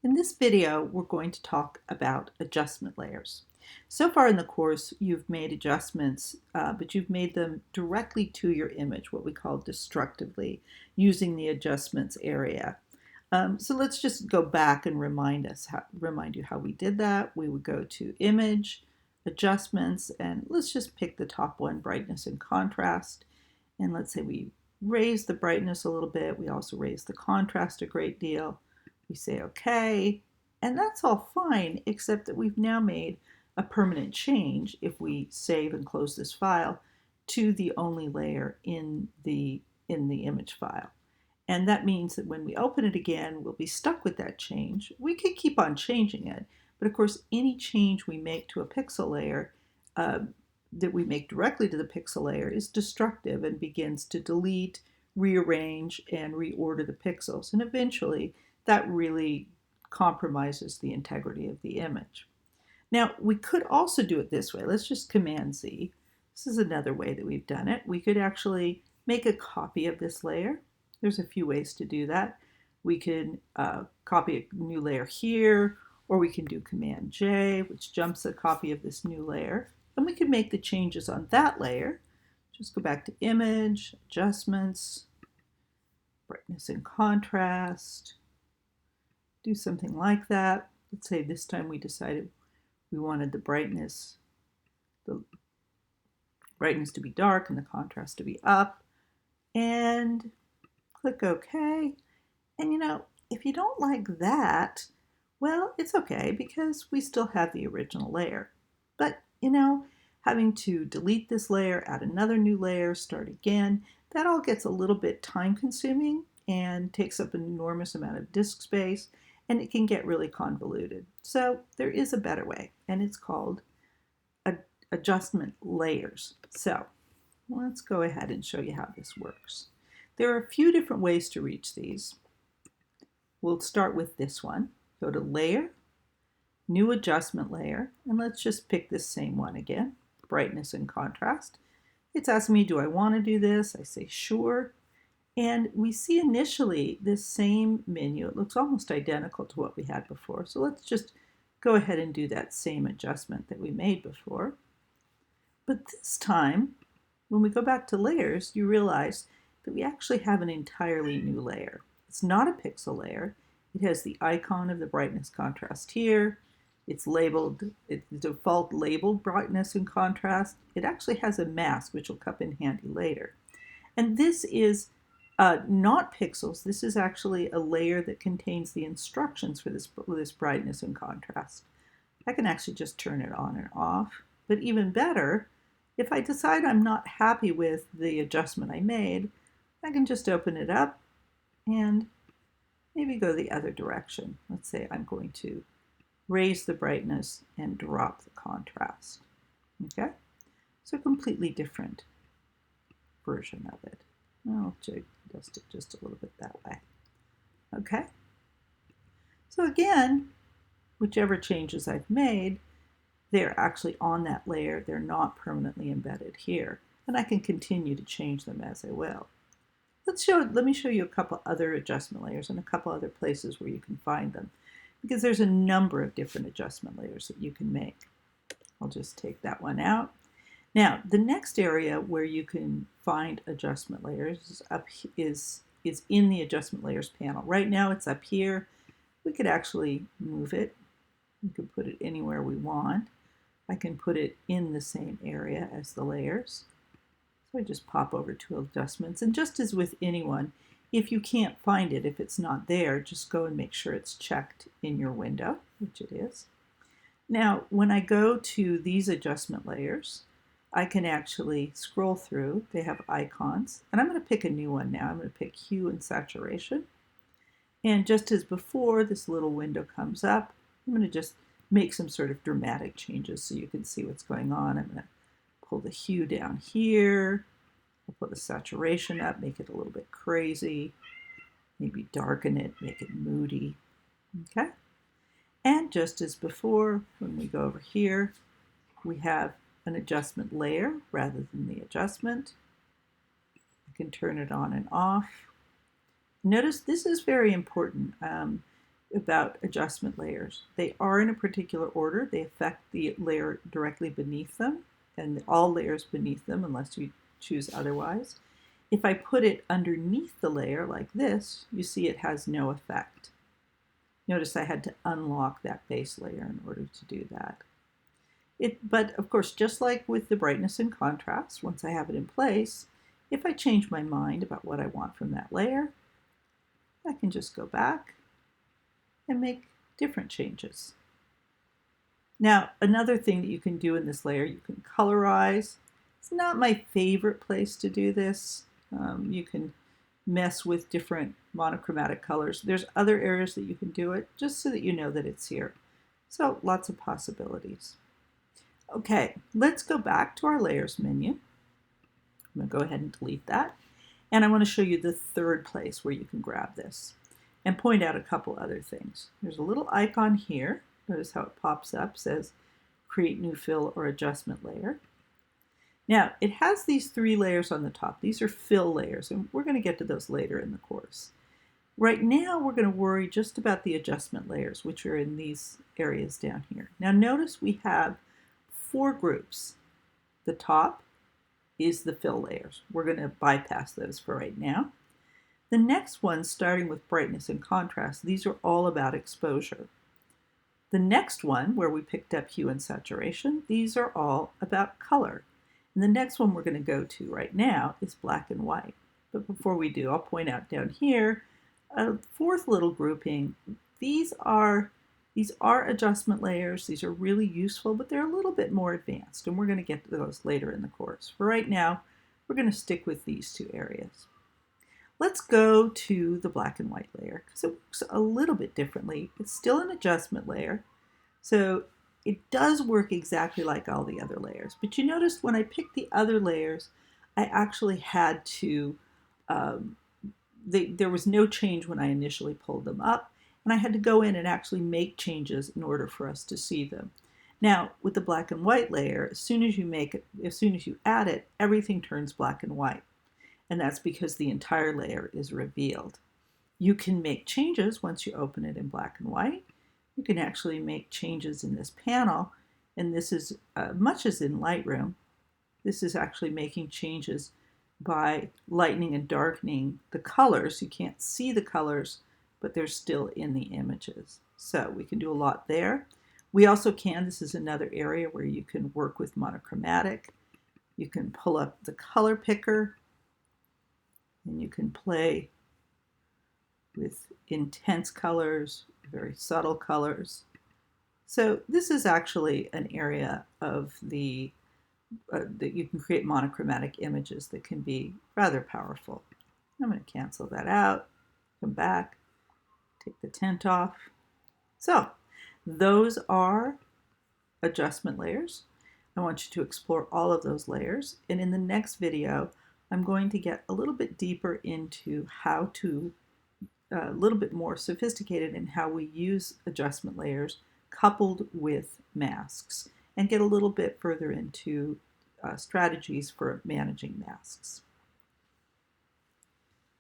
In this video, we're going to talk about adjustment layers. So far in the course, you've made adjustments, but you've made them directly to your image, what we call destructively, using the adjustments area. So let's just go back and remind you how we did that. We would go to Image, Adjustments, and let's just pick the top one, Brightness and Contrast. And let's say we raise the brightness a little bit. We also raise the contrast a great deal. We say OK, and that's all fine, except that we've now made a permanent change, if we save and close this file, to the only layer in the image file. And that means that when we open it again, we'll be stuck with that change. We could keep on changing it, but of course, any change we make to a pixel layer that we make directly to the pixel layer is destructive and begins to delete, rearrange, and reorder the pixels. And eventually, that really compromises the integrity of the image. Now, we could also do it this way. Let's just Command Z. This is another way that we've done it. We could actually make a copy of this layer. There's a few ways to do that. We can copy a new layer here, or we can do Command J, which jumps a copy of this new layer. And we can make the changes on that layer. Just go back to Image, Adjustments, Brightness and Contrast. Do something like that. Let's say this time we decided we wanted the brightness to be dark and the contrast to be up. And click OK. And if you don't like that, well, it's okay because we still have the original layer. But having to delete this layer, add another new layer, start again, that all gets a little bit time consuming and takes up an enormous amount of disk space, and it can get really convoluted. So there is a better way, and it's called adjustment layers. So let's go ahead and show you how this works. There are a few different ways to reach these. We'll start with this one. Go to Layer, New Adjustment Layer, and let's just pick this same one again, Brightness and Contrast. It's asking me, do I want to do this? I say sure. And we see initially this same menu. It looks almost identical to what we had before. So let's just go ahead and do that same adjustment that we made before. But this time, when we go back to layers, you realize that we actually have an entirely new layer. It's not a pixel layer. It has the icon of the brightness contrast here. It's labeled, it's default labeled brightness and contrast. It actually has a mask, which will come in handy later. And this is not pixels. This is actually a layer that contains the instructions for this brightness and contrast. I can actually just turn it on and off. But even better, if I decide I'm not happy with the adjustment I made, I can just open it up and maybe go the other direction. Let's say I'm going to raise the brightness and drop the contrast. Okay? So a completely different version of it. I'll adjust it just a little bit that way. Okay? So again, whichever changes I've made, they're actually on that layer. They're not permanently embedded here. And I can continue to change them as I will. Let me show you a couple other adjustment layers and a couple other places where you can find them, because there's a number of different adjustment layers that you can make. I'll just take that one out. Now, the next area where you can find adjustment layers is in the adjustment layers panel. Right now it's up here. We could actually move it. We could put it anywhere we want. I can put it in the same area as the layers. So I just pop over to adjustments, and just as with anyone, if you can't find it, if it's not there, just go and make sure it's checked in your window, which it is. Now, when I go to these adjustment layers, I can actually scroll through. They have icons, and I'm going to pick a new one now. I'm going to pick Hue and Saturation. And just as before, this little window comes up. I'm going to just make some sort of dramatic changes so you can see what's going on. I'm going to pull the hue down here. I'll put the saturation up, make it a little bit crazy. Maybe darken it, make it moody. Okay? And just as before, when we go over here, we have an adjustment layer rather than the adjustment. I can turn it on and off. Notice this is very important. about adjustment layers. They are in a particular order. They affect the layer directly beneath them and all layers beneath them unless you choose otherwise. If I put it underneath the layer like this, you see it has no effect. Notice I had to unlock that base layer in order to do that. But of course, just like with the brightness and contrast, once I have it in place, if I change my mind about what I want from that layer, I can just go back and make different changes. Now, another thing that you can do in this layer, you can colorize. It's not my favorite place to do this. You can mess with different monochromatic colors. There's other areas that you can do it, just so that you know that it's here. So lots of possibilities. Okay, let's go back to our layers menu. I'm going to go ahead and delete that. And I want to show you the third place where you can grab this and point out a couple other things. There's a little icon here. Notice how it pops up, says create new fill or adjustment layer. Now, it has these 3 layers on the top. These are fill layers, and we're going to get to those later in the course. Right now, we're going to worry just about the adjustment layers, which are in these areas down here. Now, notice we have 4 groups. The top is the fill layers. We're going to bypass those for right now. The next one, starting with brightness and contrast, these are all about exposure. The next one, where we picked up hue and saturation, these are all about color. And the next one we're going to go to right now is black and white. But before we do, I'll point out down here a 4th little grouping. These are adjustment layers. These are really useful, but they're a little bit more advanced, and we're going to get to those later in the course. For right now, we're going to stick with these 2 areas. Let's go to the black and white layer because it works a little bit differently. It's still an adjustment layer, so it does work exactly like all the other layers. But you noticed when I picked the other layers, I actually had to, there was no change when I initially pulled them up, and I had to go in and actually make changes in order for us to see them. Now, with the black and white layer, as soon as you add it, everything turns black and white. And that's because the entire layer is revealed. You can make changes once you open it in black and white. You can actually make changes in this panel, and this is much as in Lightroom. This is actually making changes by lightening and darkening the colors. You can't see the colors, but they're still in the images. So we can do a lot there. We also can, this is another area where you can work with monochromatic. You can pull up the color picker, and you can play with intense colors, very subtle colors. So this is actually an area of that you can create monochromatic images that can be rather powerful. I'm going to cancel that out, come back, take the tint off. So those are adjustment layers. I want you to explore all of those layers, and in the next video I'm going to get a little bit deeper into how to a little bit more sophisticated in how we use adjustment layers coupled with masks, and get a little bit further into strategies for managing masks.